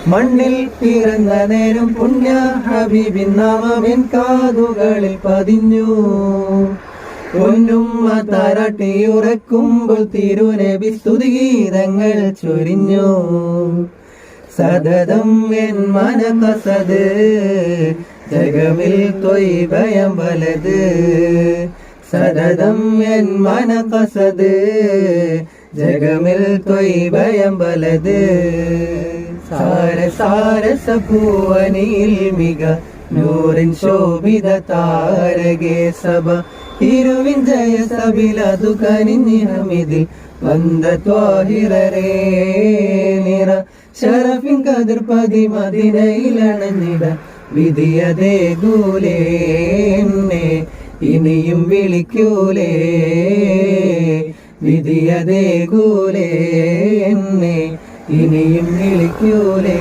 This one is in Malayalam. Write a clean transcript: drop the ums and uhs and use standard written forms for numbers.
മണ്ണിൽ പിറന്ന നേരം പുണ്യ ഹബീബിൻ നാമമെൻ കാതുകളിൽ പതിഞ്ഞു. പൊന്നുമ്മ താരാട്ടിയുറക്കുമ്പോൾ തിരുനബി സ്തുതിഗീതങ്ങൾ ചൊരിഞ്ഞു. സതതം എൻ മനകസത് ജഗമിൽ ത്വയ്ബയം വലത്. സതതം എൻ മനകസത് ജഗമിൽ ത്വയ്ബയം വലത്. സാരസപൂവനിൽ മിക നൂറിൻ ശോഭിത താരകേ സഭ. ഇരുവിൻ ജയ സബിലതു കനിഞ്ഞിഹമിതിൽ വந்த ത്വാഹിറരേ നിറ. ശരഫിൻ കതിർ പതി മദിനയിലണഞ്ഞിട വിധിയതേ ഗൂലേ എന്നെ ഇനിയും വിളിക്കൂലേ. വിധിയതേ ഗൂലേ എന്നെ ഇനിയും വിളിക്കൂലേ.